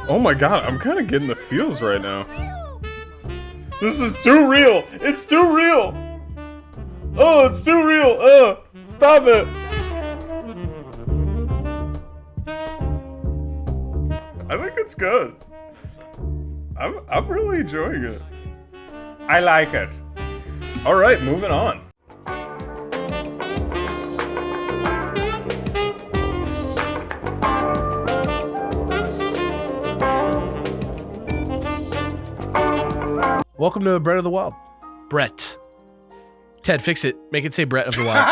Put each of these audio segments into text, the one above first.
Oh my god, I'm kind of getting the feels right now. This is too real. It's too real. Oh, it's too real. Stop it. I think it's good. I'm really enjoying it. I like it. All right, moving on. Welcome to Brett of the Wild. Brett. Ted, fix it. Make it say Brett of the Wild.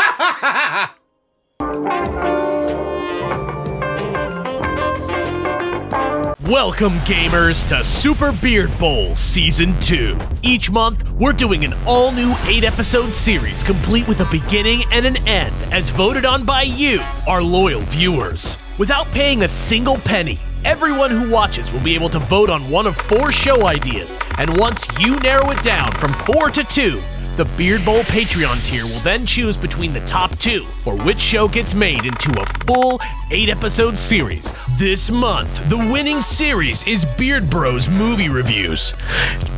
Welcome, gamers, to Super Beard Bowl Season 2. Each month, we're doing an all-new 8-episode series complete with a beginning and an end, as voted on by you, our loyal viewers. Without paying a single penny, everyone who watches will be able to vote on one of 4 show ideas, and once you narrow it down from 4 to 2, the Beard Bowl Patreon tier will then choose between the top 2 for which show gets made into a full 8-episode series. This month, the winning series is Beard Bros Movie Reviews.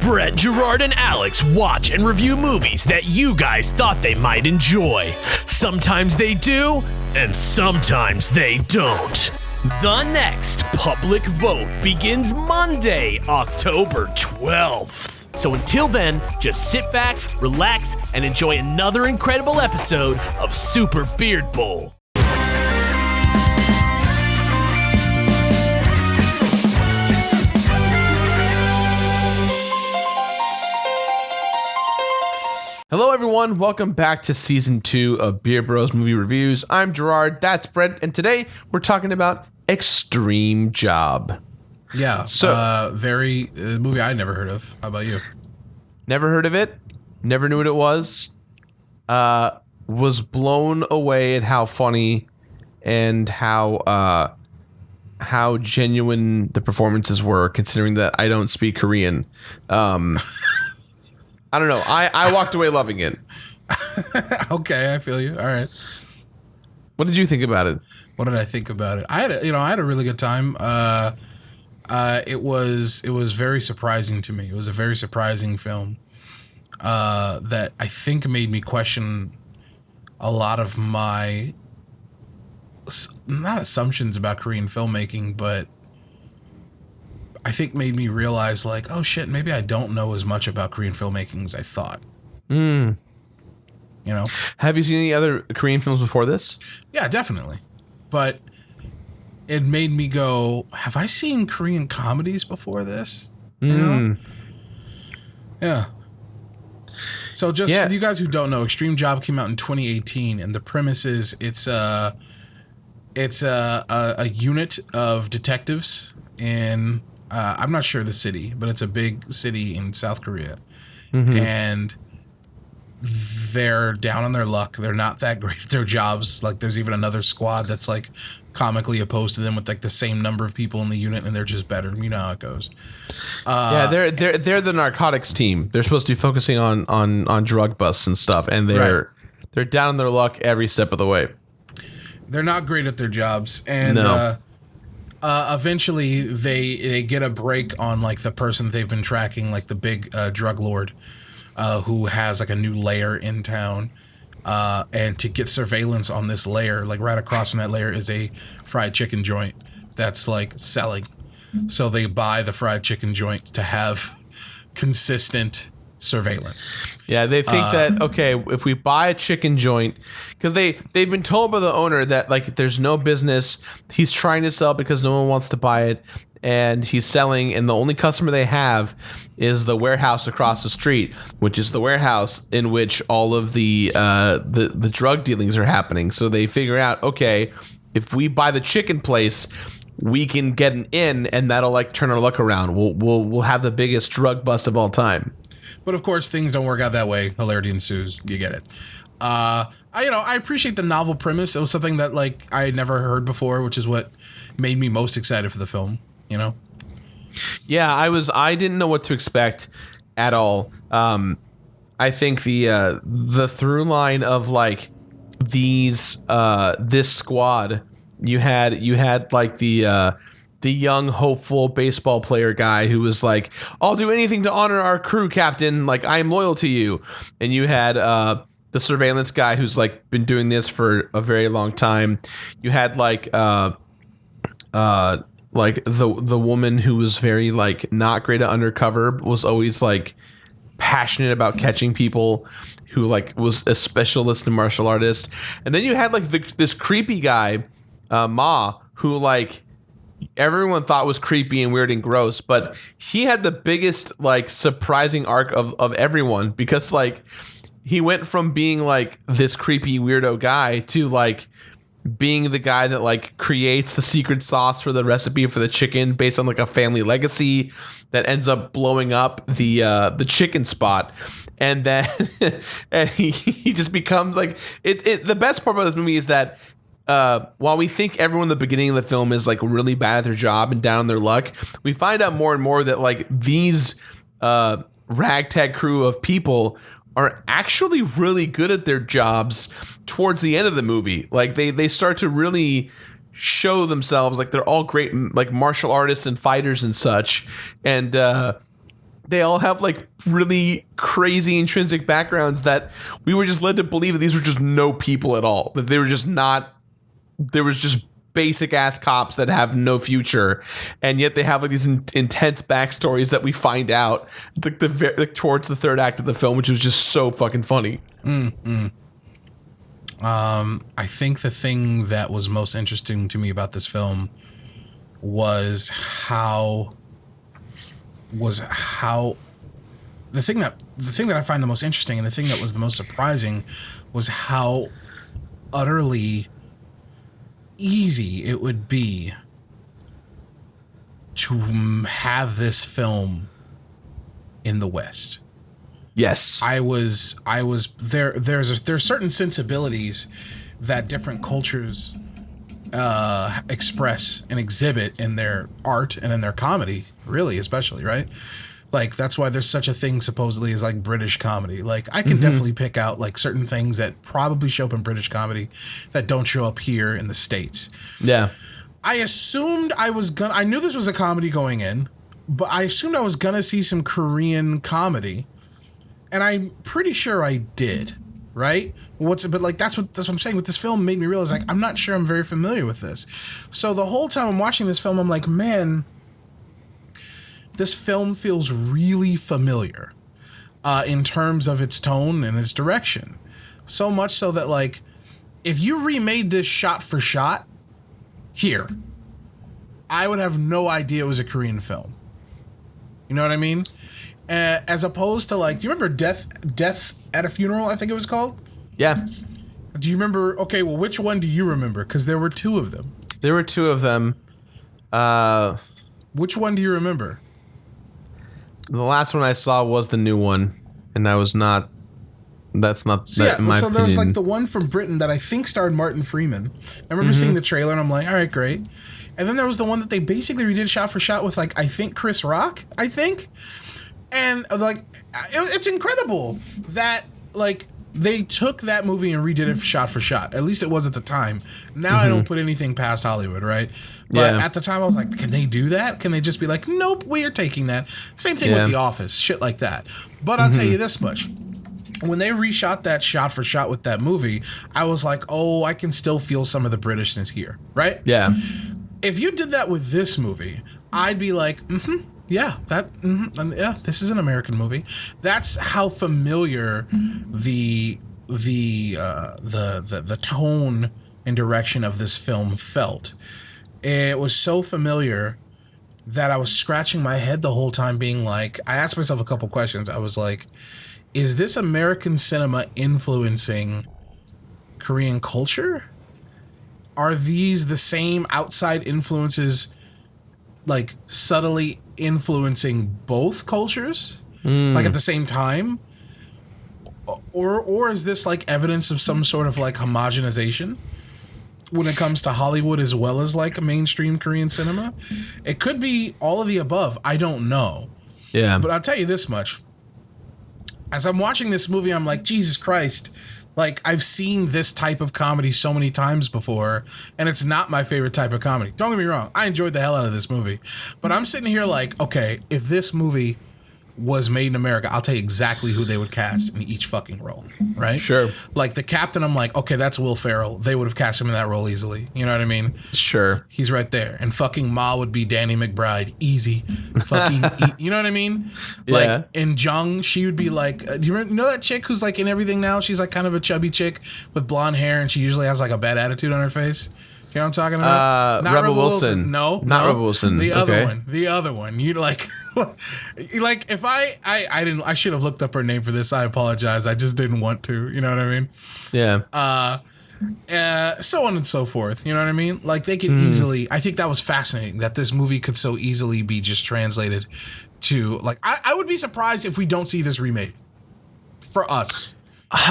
Brett, Jirard, and Alex watch and review movies that you guys thought they might enjoy. Sometimes they do, and sometimes they don't. The next public vote begins Monday, October 12th. So until then, just sit back, relax, and enjoy another incredible episode of Super Beard Bowl. Hello, everyone. Welcome back to Season 2 of Beard Bros Movie Reviews. I'm Jirard, that's Brett, and today we're talking about Extreme Job. Yeah, So- very movie I never heard of. How about you? Never heard of it, never knew what it was blown away at how funny and how genuine the performances were, considering that I don't speak Korean. I don't know. I walked away loving it. Okay, I feel you. All right. What did you think about it? What did I think about it? I had a really good time. It was very surprising to me. It was a very surprising film that I think made me question a lot of my not assumptions about Korean filmmaking, but I think made me realize, like, oh shit, maybe I don't know as much about Korean filmmaking as I thought. You know? Have you seen any other Korean films before this? Yeah, definitely. But it made me go, have I seen Korean comedies before this? You know? Yeah. So just for you guys who don't know, Extreme Job came out in 2018, and the premise is it's a unit of detectives in I'm not sure the city, but it's a big city in South Korea. And they're down on their luck. They're not that great at their jobs. Like, there's even another squad that's like comically opposed to them with like the same number of people in the unit, and they're just better. You know how it goes. Yeah, they're the narcotics team. They're supposed to be focusing on drug busts and stuff, and they're down on their luck every step of the way. They're not great at their jobs, and eventually they get a break on like the person they've been tracking, like the big drug lord, who has like a new lair in town. And to get surveillance on this lair, like right across from that lair is a fried chicken joint that's like selling. So they buy the fried chicken joint to have consistent surveillance. Yeah, they think that, okay, if we buy a chicken joint, because they've been told by the owner that like there's no business, he's trying to sell because no one wants to buy it, and he's selling, and the only customer they have is the warehouse across the street, which is the warehouse in which all of the drug dealings are happening. So they figure out, okay, if we buy the chicken place, we can get an in, and that'll like turn our luck around. We'll have the biggest drug bust of all time. But of course, things don't work out that way. Hilarity ensues. You get it. I appreciate the novel premise. It was something that like I had never heard before, which is what made me most excited for the film. You know? Yeah, I didn't know what to expect at all. I think the through line of like these this squad, you had like the young hopeful baseball player guy who was like, I'll do anything to honor our crew, captain, like I'm loyal to you. And you had the surveillance guy who's like been doing this for a very long time. You had like the woman who was very like not great at undercover, was always like passionate about catching people, who like was a specialist in martial artist. And then you had like this creepy guy, Ma, who like everyone thought was creepy and weird and gross, but he had the biggest like surprising arc of everyone, because like he went from being like this creepy weirdo guy to like being the guy that like creates the secret sauce for the recipe for the chicken based on like a family legacy that ends up blowing up the chicken spot. And then and he just becomes like it. The best part about this movie is that while we think everyone in the beginning of the film is like really bad at their job and down on their luck, we find out more and more that like these ragtag crew of people are actually really good at their jobs towards the end of the movie. Like they start to really show themselves like they're all great like martial artists and fighters and such, and they all have like really crazy intrinsic backgrounds that we were just led to believe that these were just no people at all, that they were just not, there was just basic ass cops that have no future, and yet they have like these intense backstories that we find out like towards the third act of the film, which was just so fucking funny. I think the thing that was most interesting to me about this film was how the thing that I find the most interesting and the thing that was the most surprising was how utterly easy it would be to have this film in the West. Yes. I was there. There's certain sensibilities that different cultures express and exhibit in their art and in their comedy, really, especially, right? Like, that's why there's such a thing supposedly as like British comedy. Like, I can definitely pick out like certain things that probably show up in British comedy that don't show up here in the States. Yeah. I assumed I knew this was a comedy going in, but I assumed I was gonna see some Korean comedy. And I'm pretty sure I did, right? But like that's what I'm saying. With this film made me realize like I'm not sure I'm very familiar with this. So the whole time I'm watching this film, I'm like, man, this film feels really familiar in terms of its tone and its direction. So much so that like if you remade this shot for shot here, I would have no idea it was a Korean film. You know what I mean? As opposed to like, do you remember Death at a Funeral, I think it was called? Yeah. Do you remember? Okay, well, which one do you remember? Because there were two of them. There were two of them. Which one do you remember? The last one I saw was the new one, and that's not so that, in my so there was opinion. like the one from Britain that I think starred Martin Freeman. I remember seeing the trailer and I'm like, all right, great. And then there was the one that they basically redid shot for shot with like, I think Chris Rock, I think. And like, it's incredible that like they took that movie and redid it shot for shot. At least it was at the time. Now I don't put anything past Hollywood, right? But at the time I was like, can they do that? Can they just be like, nope, we are taking that. Same thing with The Office, shit like that. But I'll tell you this much. When they reshot that shot for shot with that movie, I was like, oh, I can still feel some of the Britishness here, right? Yeah. If you did that with this movie, I'd be like, yeah, this is an American movie. That's how familiar the tone and direction of this film felt. It was so familiar that I was scratching my head the whole time, being like, I asked myself a couple questions. I was like, is this American cinema influencing Korean culture? Are these the same outside influences, like subtly influencing both cultures, like at the same time? Or is this like evidence of some sort of like homogenization when it comes to Hollywood as well as like mainstream Korean cinema? It could be all of the above. I don't know. Yeah. But I'll tell you this much. As I'm watching this movie, I'm like, Jesus Christ, Like, I've seen this type of comedy so many times before, and it's not my favorite type of comedy. Don't get me wrong. I enjoyed the hell out of this movie. But I'm sitting here like, okay, if this movie was made in America, I'll tell you exactly who they would cast in each fucking role, right? Sure. Like, the captain, I'm like, okay, that's Will Ferrell. They would have cast him in that role easily. You know what I mean? Sure. He's right there. And fucking Ma would be Danny McBride. Easy. Fucking, you know what I mean? Yeah. Like, in Jung, she would be like, do you know that chick who's like in everything now? She's like kind of a chubby chick with blonde hair, and she usually has like a bad attitude on her face. You know what I'm talking about? Not Rebel Wilson. No. Not Rebel Wilson. The Okay. other one. The other one. You like, like if I didn't, I should have looked up her name for this. I apologize. I just didn't want to. You know what I mean? Yeah. So on and so forth. You know what I mean? Like they could easily. I think that was fascinating that this movie could so easily be just translated to like. I would be surprised if we don't see this remade for us.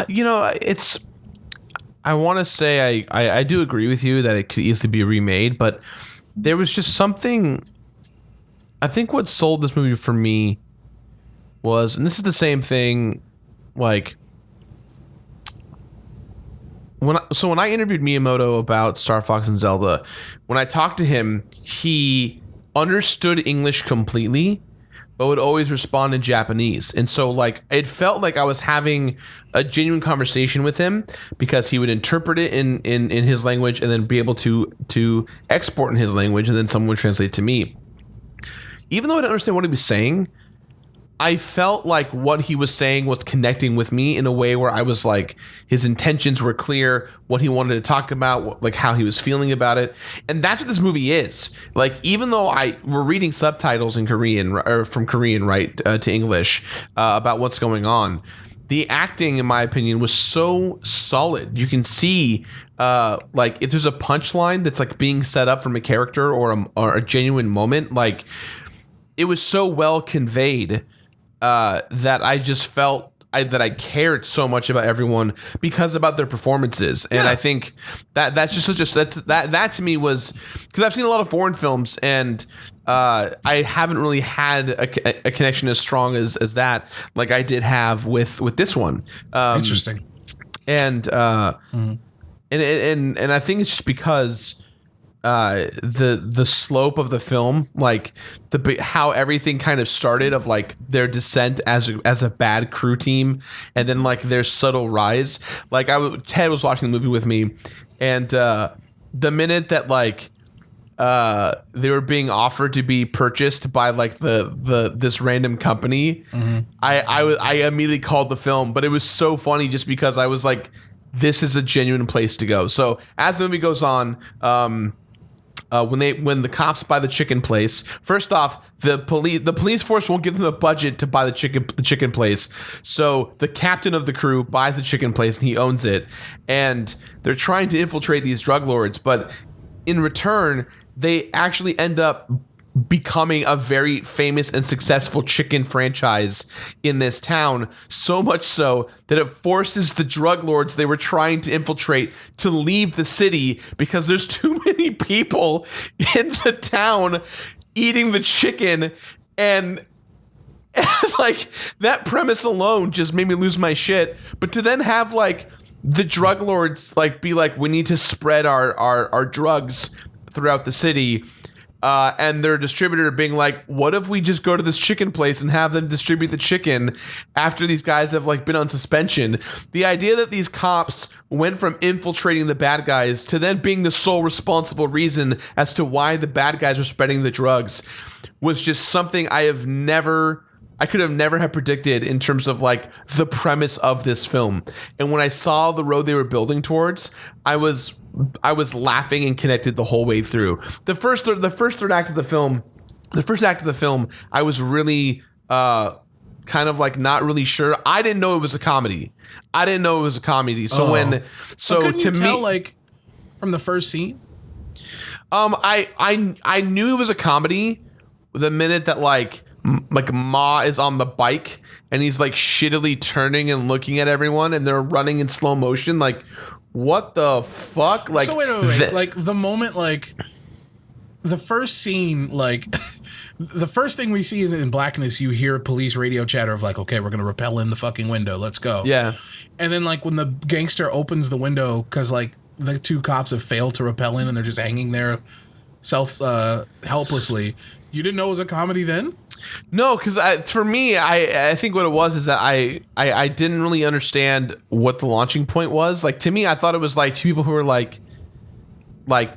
You know, it's. I want to say I do agree with you that it could easily be remade, but there was just something. I think what sold this movie for me was, and this is the same thing, like when I interviewed Miyamoto about Star Fox and Zelda, when I talked to him, he understood English completely, but would always respond in Japanese. And so like it felt like I was having a genuine conversation with him because he would interpret it in his language and then be able to export in his language, and then someone would translate to me. Even though I didn't understand what he was saying, I felt like what he was saying was connecting with me in a way where I was like, his intentions were clear, what he wanted to talk about, like how he was feeling about it. And that's what this movie is. Like, even though we're reading subtitles in Korean, or from Korean, right, to English, about what's going on, the acting, in my opinion, was so solid. You can see, like, if there's a punchline that's like being set up from a character or a genuine moment, like, it was so well conveyed that I just felt that I cared so much about everyone because about their performances. And I think that's just such a that to me was, because I've seen a lot of foreign films, and I haven't really had a connection as strong as that, like I did have with this one. Interesting. And and I think it's just because the slope of the film, like how everything kind of started, of like their descent as a bad crew team, and then like their subtle rise. Like Ted was watching the movie with me, and the minute that like they were being offered to be purchased by like this random company, I immediately called the film. But it was so funny just because I was like, this is a genuine place to go. So as the movie goes on, when the cops buy the chicken place, first off, the police force won't give them a budget to buy the chicken place. So the captain of the crew buys the chicken place and he owns it. And they're trying to infiltrate these drug lords, but in return, they actually end up becoming a very famous and successful chicken franchise in this town, so much so that it forces the drug lords they were trying to infiltrate to leave the city because there's too many people in the town eating the chicken. And like that premise alone just made me lose my shit. But to then have like the drug lords like be like, we need to spread our drugs throughout the city, and their distributor being like, what if we just go to this chicken place and have them distribute the chicken after these guys have like been on suspension? The idea that these cops went from infiltrating the bad guys to then being the sole responsible reason as to why the bad guys were spreading the drugs was just something I could have never have predicted in terms of like the premise of this film. And when I saw the road they were building towards, I was laughing and connected the whole way through. The first third act of the film, I was really kind of like not really sure. I didn't know it was a comedy. So couldn't you tell, like, from the first scene? I knew it was a comedy the minute that like Ma is on the bike and he's like shittily turning and looking at everyone and they're running in slow motion. Like, what the fuck? Like, so wait. Like the moment, like the first scene, like the first thing we see is in blackness. You hear police radio chatter of like, okay, we're gonna rappel in the fucking window. Let's go. Yeah. And then like when the gangster opens the window because like the two cops have failed to rappel in and they're just hanging there helplessly. You didn't know it was a comedy then? No, because for me, I think what it was is that I didn't really understand what the launching point was. Like, to me, I thought it was like two people who were like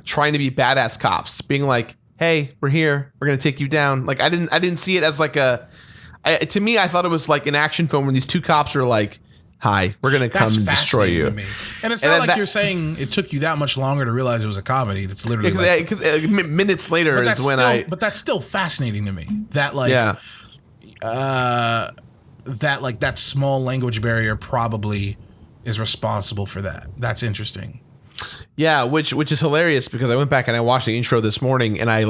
trying to be badass cops, being like, "Hey, we're here. We're gonna take you down." Like, I didn't see it as like to me, I thought it was like an action film where these two cops are like, "Hi, we're gonna come and destroy you." To me. And it's not like you're saying it took you that much longer to realize it was a comedy. That's literally because minutes later is when But that's still fascinating to me. That like, that small language barrier probably is responsible for that. That's interesting. Yeah, which is hilarious because I went back and I watched the intro this morning and I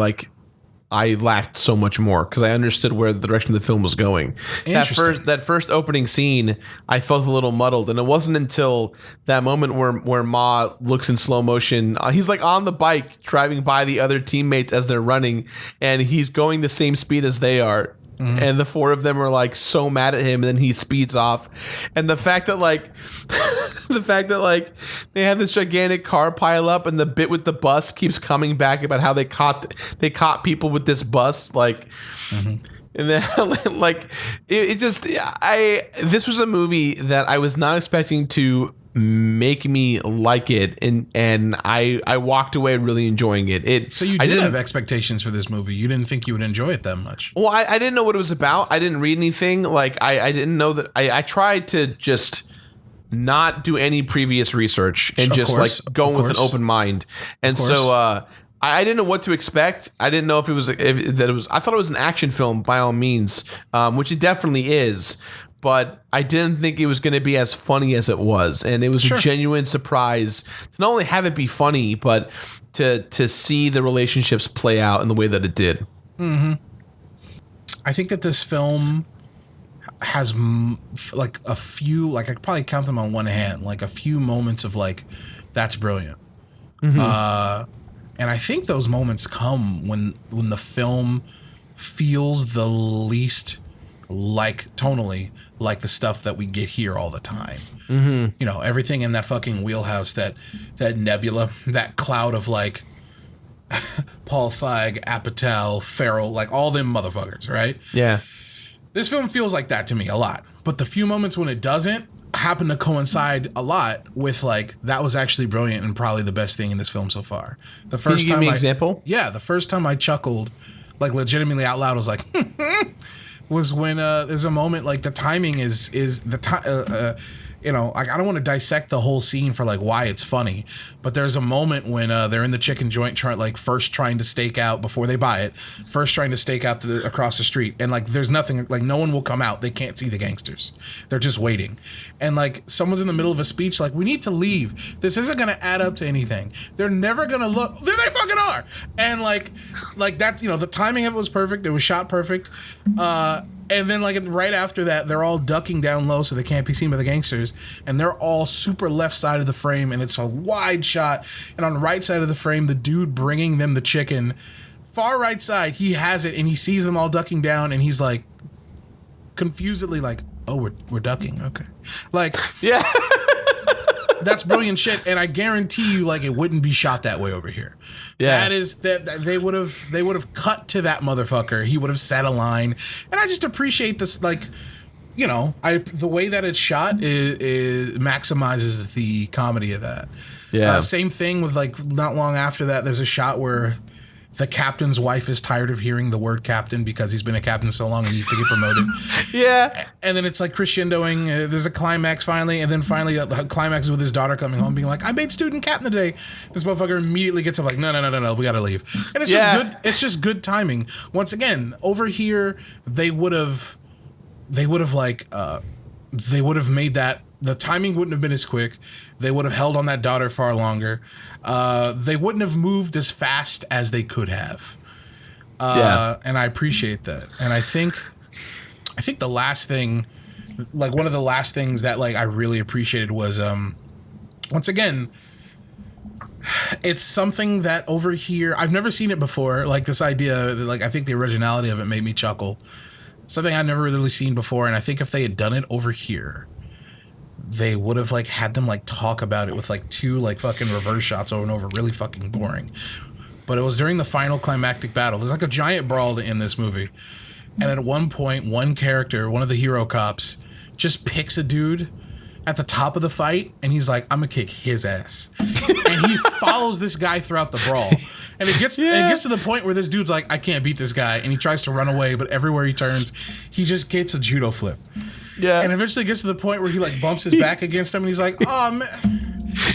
laughed so much more because I understood where the direction of the film was going. That first opening scene, I felt a little muddled, and it wasn't until that moment where Ma looks in slow motion. He's like on the bike driving by the other teammates as they're running, and he's going the same speed as they are. Mm-hmm. And the four of them are like so mad at him, and then he speeds off. And the fact that like they have this gigantic car pile up, and the bit with the bus keeps coming back about how they caught people with this bus, like. Mm-hmm. And then like this was a movie that I was not expecting to make me like it, and I walked away really enjoying it. So you didn't have expectations for this movie. You didn't think you would enjoy it that much. Well, I didn't know what it was about. I didn't read anything. Like I didn't know that. I tried to just not do any previous research and like go with an open mind. And so I didn't know what to expect. I didn't know if it was I thought it was an action film by all means, which it definitely is. But I didn't think it was going to be as funny as it was. And it was a genuine surprise to not only have it be funny, but to see the relationships play out in the way that it did. Mm-hmm. I think that this film has like a few, like I could probably count them on one hand, like a few moments of like, that's brilliant. Mm-hmm. And I think those moments come when the film feels the least like tonally like the stuff that we get here all the time. Mm-hmm. You know, everything in that fucking wheelhouse, that nebula, that cloud of like Paul Feig, Apatow, Farrell, like all them motherfuckers, right? Yeah. This film feels like that to me a lot. But the few moments when it doesn't happen to coincide a lot with like, that was actually brilliant and probably the best thing in this film so far. The first Can you give me an example? Yeah, the first time I chuckled, like legitimately out loud, was like, was when there's a moment like the timing is the time. You know, like I don't want to dissect the whole scene for like why it's funny, but there's a moment when they're in the chicken joint first trying to stake out before they buy it, first trying to stake out across the street, and like there's nothing, like no one will come out, they can't see the gangsters, they're just waiting, and like someone's in the middle of a speech like, we need to leave, this isn't gonna add up to anything, they're never gonna look, there they fucking are, and like that, you know, the timing of it was perfect, it was shot perfect. And then, like, right after that, they're all ducking down low so they can't be seen by the gangsters. And they're all super left side of the frame, and it's a wide shot. And on the right side of the frame, the dude bringing them the chicken, far right side, he has it, and he sees them all ducking down, and he's, like, confusedly like, oh, we're ducking. Okay. Like, yeah. That's brilliant shit, and I guarantee you, like, it wouldn't be shot that way over here. Yeah, that they would have cut to that motherfucker. He would have set a line, and I just appreciate this, like, you know, the way that it's shot is maximizes the comedy of that. Yeah. Same thing with like not long after that, there's a shot where the captain's wife is tired of hearing the word captain because he's been a captain so long and he used to get promoted. Yeah. And then it's like crescendoing. There's a climax finally. And then finally the climax is with his daughter coming home being like, I made student captain today. This motherfucker immediately gets up like, no, we got to leave. And it's just good. It's just good timing. Once again, over here, they would have made that. The timing wouldn't have been as quick. They would have held on that daughter far longer. They wouldn't have moved as fast as they could have. And I appreciate that. And I think the last thing, like one of the last things that like I really appreciated was once again, It's something that over here, I've never seen it before. Like this idea, like I think the originality of it made me chuckle. Something I've never really seen before, and I think if they had done it over here, they would have like had them like talk about it with like 2 like fucking reverse shots over and over, really fucking boring. But it was during the final climactic battle. There's like a giant brawl in this movie, and at one point, one character, one of the hero cops, just picks a dude at the top of the fight, and he's like, I'm gonna kick his ass. And he follows this guy throughout the brawl. And it gets to the point where this dude's like, I can't beat this guy, and he tries to run away, but everywhere he turns, he just gets a judo flip. Yeah. And eventually gets to the point where he like bumps his back against him, and he's like, oh man.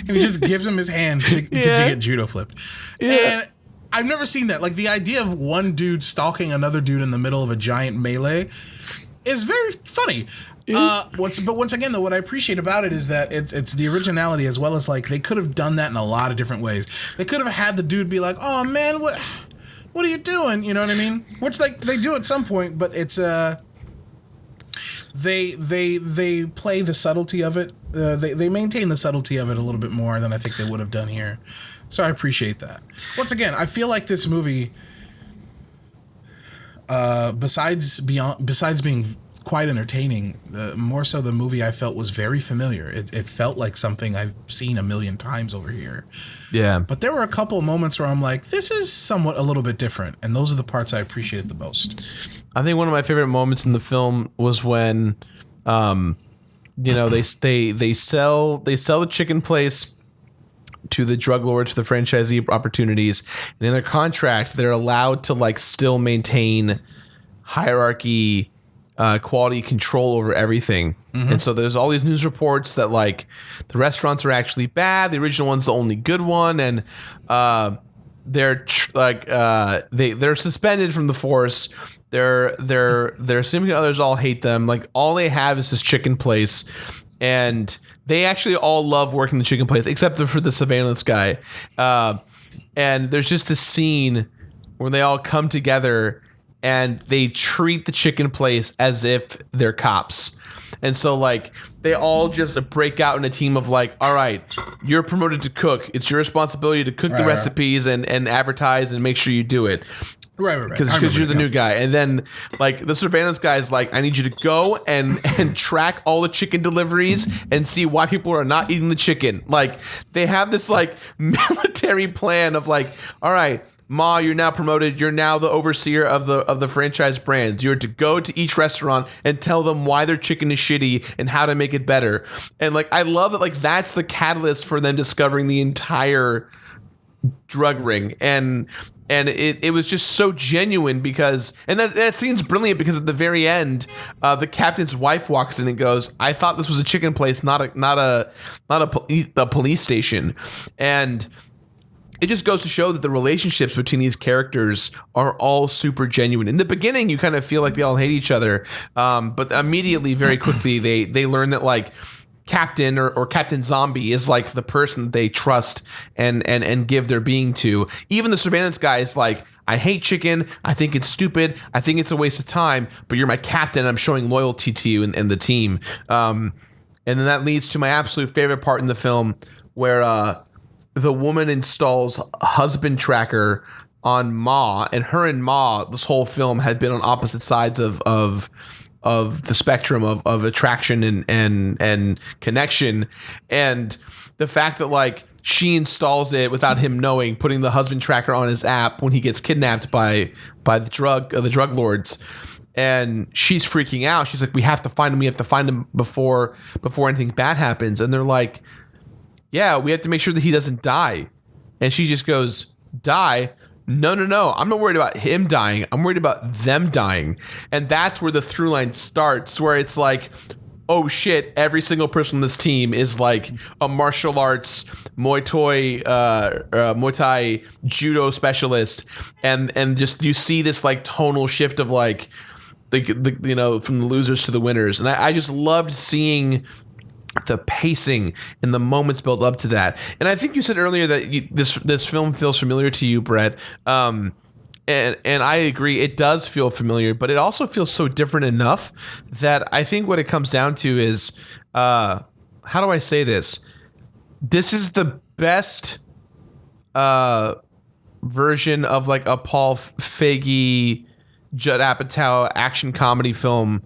And he just gives him his hand to get judo flipped. Yeah. And I've never seen that. Like the idea of one dude stalking another dude in the middle of a giant melee is very funny. Once again, though, what I appreciate about it is that it's the originality, as well as like they could have done that in a lot of different ways. They could have had the dude be like, "Oh man, what are you doing?" You know what I mean? Which like they do at some point, but it's they play the subtlety of it. They maintain the subtlety of it a little bit more than I think they would have done here. So I appreciate that. Once again, I feel like this movie, besides being quite entertaining, more so the movie I felt was very familiar. It felt like something I've seen a million times over here. Yeah. But there were a couple of moments where I'm like, this is somewhat a little bit different, and those are the parts I appreciated the most. I think one of my favorite moments in the film was when, they sell the chicken place to the drug lords for the franchisee opportunities, and in their contract, they're allowed to like still maintain hierarchy, quality control over everything. Mm-hmm. And so there's all these news reports that like the restaurants are actually bad. The original one's the only good one. And they're suspended from the force. Their significant others all hate them. Like all they have is this chicken place. And they actually all love working the chicken place, except for the surveillance guy. And there's just this scene where they all come together and they treat the chicken place as if they're cops. And so, like, they all just break out in a team of, like, all right, you're promoted to cook. It's your responsibility to cook the recipes and advertise and make sure you do it. Right. Because you're the new guy. And then, like, the surveillance guy is like, I need you to go and track all the chicken deliveries and see why people are not eating the chicken. Like, they have this, like, military plan of, like, all right, Ma, you're now promoted. You're now the overseer of the franchise brands. You're to go to each restaurant and tell them why their chicken is shitty and how to make it better. And like, I love it. Like that's the catalyst for them discovering the entire drug ring. And it was just so genuine because, and that scene's brilliant because at the very end, the captain's wife walks in and goes, "I thought this was a chicken place, not a police station," and it just goes to show that the relationships between these characters are all super genuine. In the beginning, you kind of feel like they all hate each other, but immediately, very quickly, they learn that like Captain or Captain Zombie is like the person that they trust and give their being to. Even the surveillance guy is like, I hate chicken. I think it's stupid. I think it's a waste of time. But you're my captain. I'm showing loyalty to you and the team. And then that leads to my absolute favorite part in the film, where the woman installs a husband tracker on Ma, and her and Ma, this whole film had been on opposite sides of the spectrum of attraction and connection. And the fact that like she installs it without him knowing, putting the husband tracker on his app when he gets kidnapped by the drug lords. And she's freaking out. She's like, we have to find him. We have to find him before anything bad happens. And they're like, yeah, we have to make sure that he doesn't die. And she just goes, die? No. I'm not worried about him dying. I'm worried about them dying. And that's where the through line starts, where it's like, oh shit, every single person on this team is like a martial arts, Muay Thai judo specialist. And just you see this like tonal shift of like, the from the losers to the winners. And I just loved seeing the pacing and the moments built up to that. And I think you said earlier that this film feels familiar to you, Brett. And I agree, it does feel familiar, but it also feels so different enough that I think what it comes down to is, how do I say this? This is the best version of like a Paul Feig, Judd Apatow action comedy film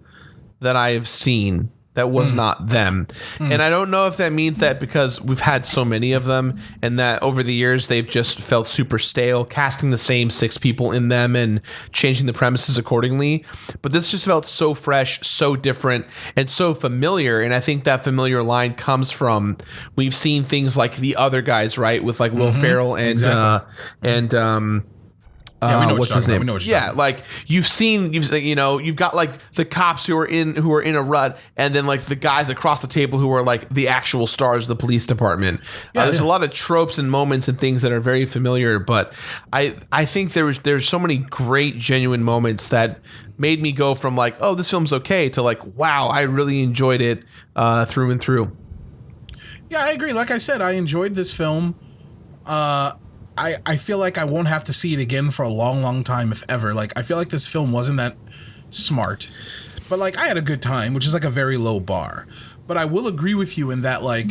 that I have seen that was not them. And I don't know if that means that because we've had so many of them and that over the years they've just felt super stale, casting the same 6 people in them and changing the premises accordingly. But this just felt so fresh, so different, and so familiar. And I think that familiar line comes from we've seen things like The Other Guys, right? With like Will Ferrell and Yeah, we know what's his name? We know what you're talking about. Like you've got like the cops who are in a rut, and then like the guys across the table who are like the actual stars of the police department. There's a lot of tropes and moments and things that are very familiar, but I think there's so many great genuine moments that made me go from like, oh, this film's okay, to like, wow, I really enjoyed it through and through. Yeah, I agree. Like I said, I enjoyed this film. I feel like I won't have to see it again for a long, long time, if ever. Like, I feel like this film wasn't that smart, but like I had a good time, which is like a very low bar. But I will agree with you in that like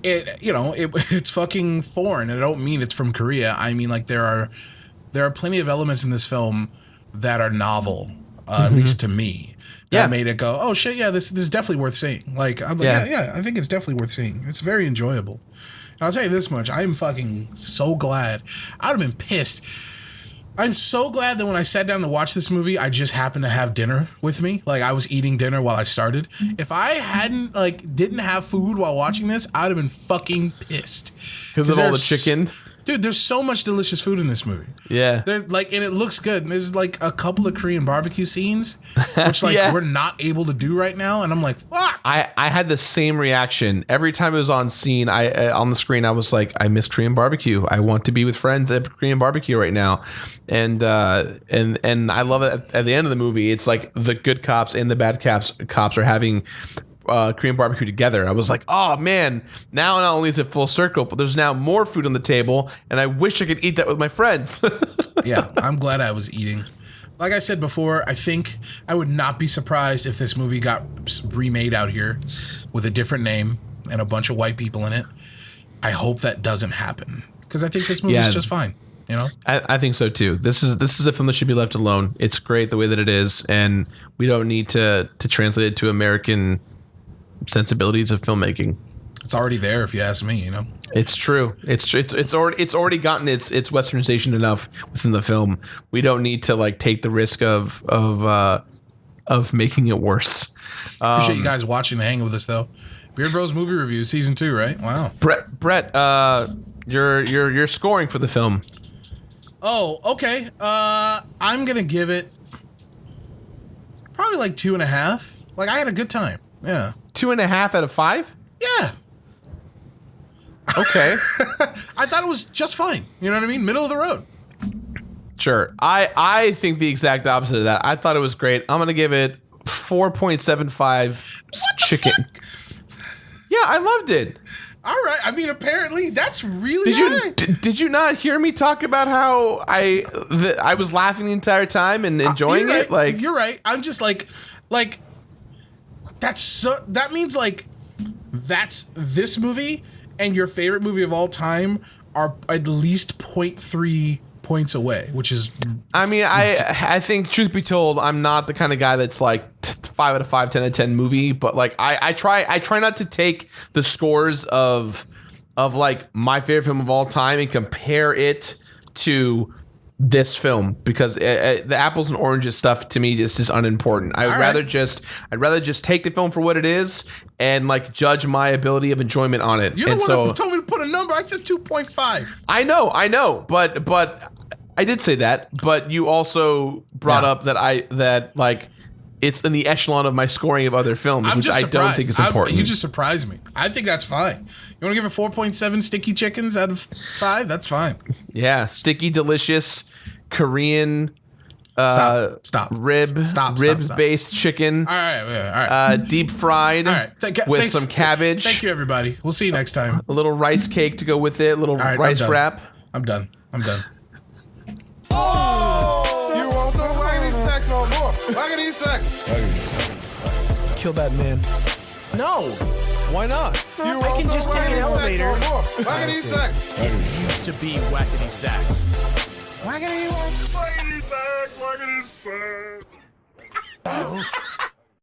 it's fucking foreign, and I don't mean it's from Korea. I mean like there are plenty of elements in this film that are novel, at least to me. That made it go, oh shit, yeah, this is definitely worth seeing. Like I'm like, yeah, I think it's definitely worth seeing. It's very enjoyable. I'll tell you this much. I am fucking so glad. I would have been pissed. I'm so glad that when I sat down to watch this movie, I just happened to have dinner with me. Like, I was eating dinner while I started. If I hadn't, didn't have food while watching this, I'd have been fucking pissed. Because of all the chicken? Dude, there's so much delicious food in this movie. Yeah. And it looks good. And there's like a couple of Korean barbecue scenes, which we're not able to do right now. And I'm like, fuck. I had the same reaction every time it was on scene. On the screen, I was like, I miss Korean barbecue. I want to be with friends at Korean barbecue right now. And I love it. At the end of the movie, it's like the good cops and the bad cops are having Korean barbecue together. I was like, oh man, now not only is it full circle, but there's now more food on the table, and I wish I could eat that with my friends. Yeah, I'm glad I was eating. Like I said before, I think I would not be surprised if this movie got remade out here with a different name and a bunch of white people in it. I hope that doesn't happen, because I think this movie is just fine. You know, I think so too. This is a film that should be left alone. It's great the way that it is, and we don't need to translate it to American sensibilities of filmmaking. It's already there, if you ask me. You know, it's true. It's already gotten its westernization enough within the film. We don't need to like take the risk of making it worse. Appreciate you guys watching and hanging with us though. Beard Bros movie review season 2, right? Wow. Brett, your scoring for the film. Oh, okay. I'm gonna give it probably like 2.5. Like, I had a good time. Yeah. 2.5 out of 5? Yeah. Okay. I thought it was just fine. You know what I mean? Middle of the road. Sure. I think the exact opposite of that. I thought it was great. I'm gonna give it 4.75 chicken. Yeah, I loved it. All right. I mean, apparently that's really high. Did you not hear me talk about how I was laughing the entire time and enjoying it? Like, you're right. I'm just like that's so. That means like that's this movie and your favorite movie of all time are at least 0.3 points away, which is. I mean, I think, truth be told, I'm not the kind of guy that's like 5 out of 5, 10 out of 10 movie, but like I try not to take the scores of like my favorite film of all time and compare it to this film, because the apples and oranges stuff to me is just unimportant. I'd rather just take the film for what it is and like judge my ability of enjoyment on it. You're the one that told me to put a number. I said 2.5. I know, but I did say that. But you also brought up that like it's in the echelon of my scoring of other films, which I don't think is important. You just surprised me. I think that's fine. You want to give it 4.7 sticky chickens out of 5? That's fine. Yeah, sticky, delicious Korean rib-based chicken. All right. Deep fried with some cabbage. Thank you, everybody. We'll see you next time. A little rice cake to go with it. A little rice wrap. I'm done. Oh! You won't go wagging these sacks no more. Wagging these sacks. Kill that man. No. Why not? You I can just take an elevator. Waggity sack. Used to be Wackety Sacks. Waggity sack. Waggity sack, waggity sack.